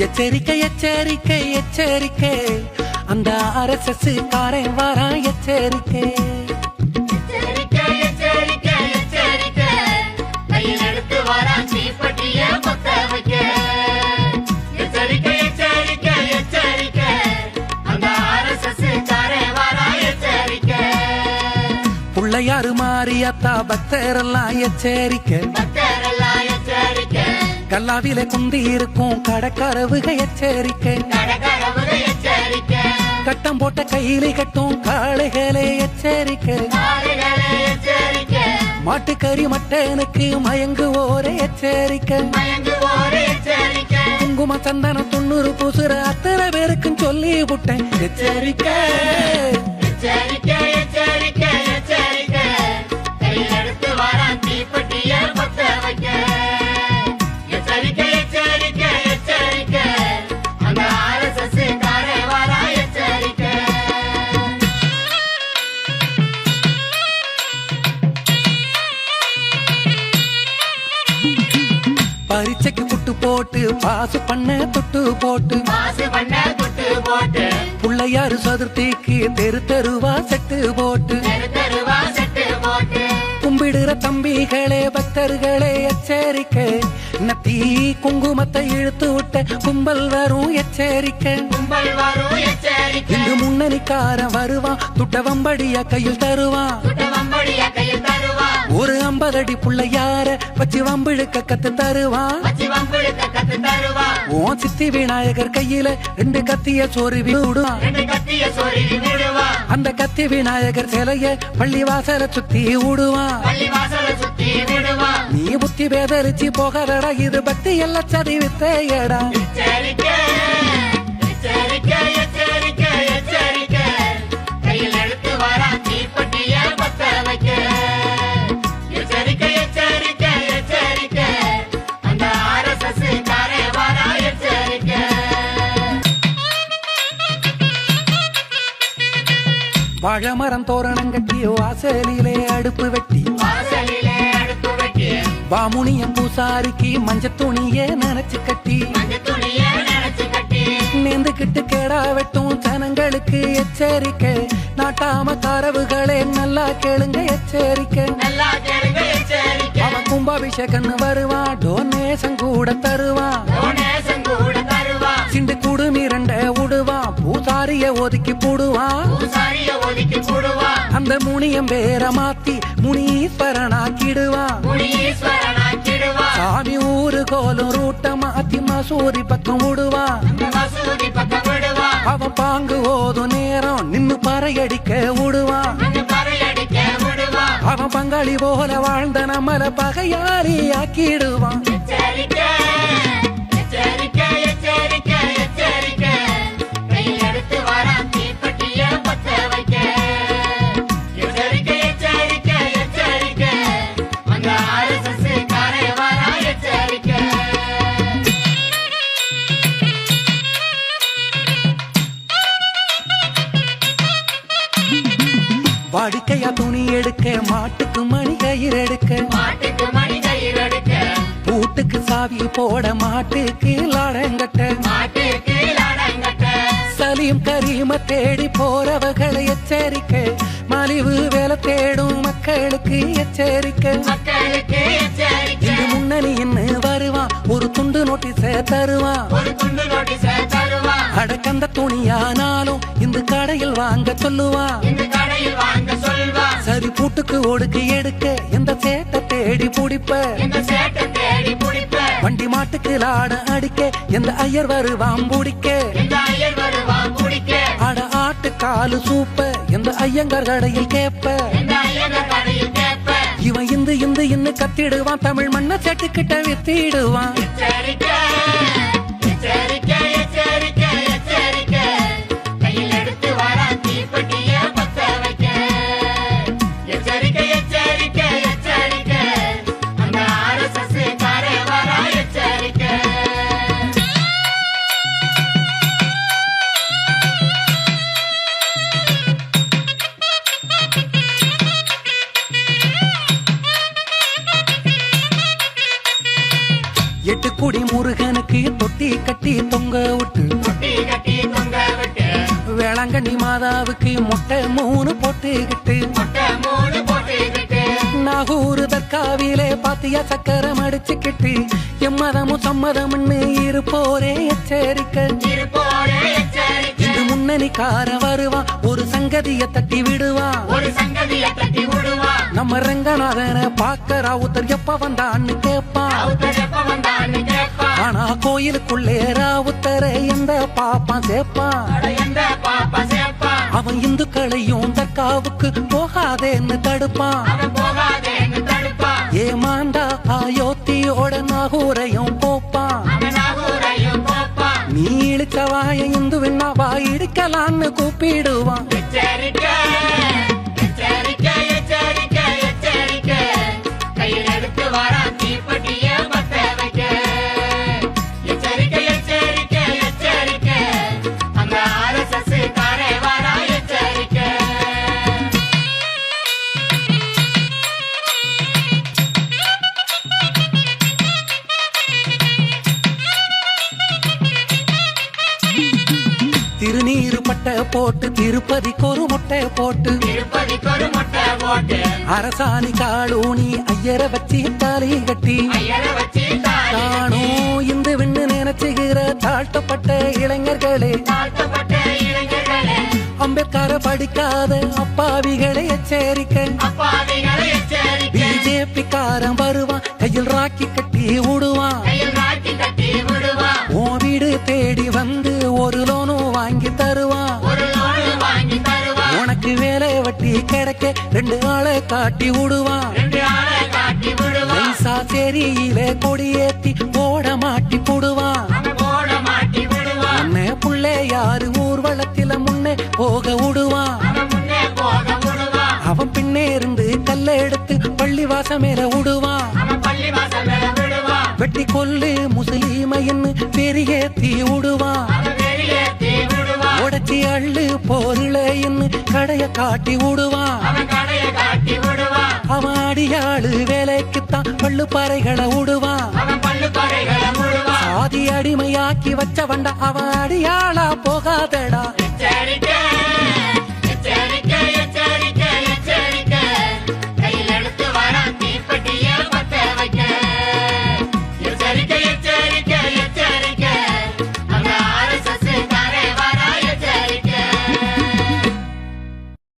எச்சரிக்கை எச்சரிக்கை எச்சரிக்கை, அந்த RSS காரன் வாரான் எச்சரிக்கை. புள்ளையாறு மாறியாத்தா பக்தரெல்லாம் எச்சரிக்கை. கல்லாவில குந்தி இருக்கும் கடற்கரவுக எச்சரிக்கை. கட்டம் போட்ட கையிலே கட்டும் காளைகளே எச்சரிக்கை. மாட்டுக்கறி மட்டனுக்கு மயங்குவோரே எச்சரிக்கை. குங்கும சந்தனம் 90 பூசுற அத்தனை பேருக்கும் சொல்லி விட்டேன் எச்சரிக்கை. பரீட்சைக்கு புட்டு போட்டு பாசு பண்ண தொட்டு போட்டு புள்ளையாறு சதுர்த்திக்கு தெரு தெருவா செட்டு போட்டு கும்பிடுற தம்பிகளே பக்தர்களே எச்சரிக்கை. நத்தி குங்குமத்தை இழுத்து விட்ட கும்பல் வரும் எச்சரிக்கை. இங்கு முன்னணிக்காரன் வருவான், துட்ட வம்படியா கையில் தருவான். ஒரு 50 அடி புள்ளையார வச்சு வம்பிழுக்க கத்து தருவான். ஓ சித்தி விநாயகர் கையில 2 கத்திய சொருவி விடுவான். அந்த கத்தி விநாயகர் சிலைய பள்ளி வாசல சுத்தி விடுவான். நீ புத்தி பேதரிச்சு போகாதடா, இது பக்தி எல்லாம் சதிவித்தையடா. வாழமரம் தோரணம் கட்டி வாசலிலே அடுப்பு வெட்டி வாமுனியம் பூசாரிக்கு மஞ்ச துணியே நினைச்சு கட்டி நேர்ந்துகிட்டு கேடா வெட்டும் ஜனங்களுக்கு எச்சரிக்கை. நாட்டாம காரவுகளே நல்லா கேளுங்க எச்சரிக்கை. அவன் கும்பாபிஷேகன்னு வருவான், டொனேஷன் கூட தருவான். சிண்டு குடுமி 2 விடுவான், பூசாரிய ஒதுக்கி போடுவான். அந்த முனியம் பேர மாத்தி முனீஸ்வரனாக்கிடுவான். சாமி ஊரு கோலும் ரூட்ட மாத்தி மசூரி பக்கம் விடுவான். அவன் பாங்கு ஓதும் நேரம் நின்னு பறையடிக்க விடுவான். அவன் பங்காளி போல வாழ்ந்த நம்மள பகையாளி ஆக்கிடுவான். வாடிக்கையா துணி எடுக்க மாட்டுக்கு மணி கயிறு எடுக்க பூட்டுக்கு சாவி போட மாட்டுக்கு லாடங்கட்ட சலீம் கரீம தேடி போறவர்களை எச்சரிக்கை. மலிவு வேலை தேடும் மக்களுக்கு எச்சரிக்கை. இது முன்னணி என்ன வருவான், ஒரு துண்டு நோட்டீஸ தருவான். அடக்கந்த துணியானாலும் இந்த கடையில் வாங்க சொல்லுவான். சரி பூட்டுக்கு ஒடுக்கு எடுக்க எந்த சேட்டை தேடி பிடிப்ப. வண்டி மாட்டுக்கு லாட அடிக்க எந்த ஐயர் வருவான் பிடிக்க. அட ஆட்டு காலு சூப்ப எந்த ஐயங்கார் கடையில் கேப்ப. இவன் இந்து இந்து இன்னு கத்திடுவான், தமிழ் மண்ண செட்டுக்கிட்ட வித்திடுவான். எட்டுக்குடி முருகனுக்கு தொட்டு தொங்க விட்டு வேளாங்கண்ணி மாதாவுக்கு மொட்டை 3 போட்டுக்கிட்டு நாகூர் தர்காவிலே பாத்தியா சக்கரம் அடிச்சுக்கிட்டு எம்மதமும் சம்மதம்னு இருப்போரே எச்சரிக்கை. இந்த முன்னணிக்கார வருவான் ஒரு சங்கதிய தட்டி விடுவான். நம்ம ரங்கநாதனை பார்க்க ராவுத்தர் எப்ப வந்தான்னு கேட்பான். ஆனா கோயிலுக்குள்ளே ராவுத்தரை எந்த பாப்பான் சேர்ப்பான். அவன் இந்துக்களையும் தர்காவுக்கு போகாதேன்னு தடுப்பான். ஏமாண்டா அயோத்தியோட நாகூரையும் போப்பான். நீ இழுச்சவாய இந்துவின் வாய் இடிக்கலான்னு கூப்பிடுவான். திருநீரு பட்டை போட்டு திருப்பதிக்கு ஒரு முட்டை போட்டு அரசாணி காலூனி ஐயரை வச்சு தாலி கட்டி நானும் இந்து விண்ணு நினைச்சுகிற தாழ்த்தப்பட்ட இளைஞர்களே அம்பேத்கர படிக்காத அப்பாவிகளை எச்சரிக்கை. பிஜேபி காரன் வருவான் கையில் ராக்கி கட்டி விடுவான். உன் வீடு தேடி வந்து ஒரு லோனும் வாங்கி தருவான். உனக்கு வேலை வட்டி கிடைக்க 2 ஆளை காட்டி விடுவான். சேரியிலே கொடியேத்தி போட மாட்டி போடுவான். உன்னை புள்ளை யாரு ஊர்வலத்தில முன்னே போக விடுவான். அவன் பின்னே இருந்து கல்ல எடுத்து பள்ளிவாச மேல விடுவான். வெட்டி கொல்லு முஸ்லீமைன்னு பெரியேத்தி விடுவான். உடச்சி அள்ளு பொருளைன்னு கடைய காட்டி விடுவான். அவன் அடியாளு வேலைக்குத்தான் பள்ளு பாறைகளை விடுவான். சாதி அடிமையாக்கி வச்ச வண்டா அவன் அடியாளா போகாதடா.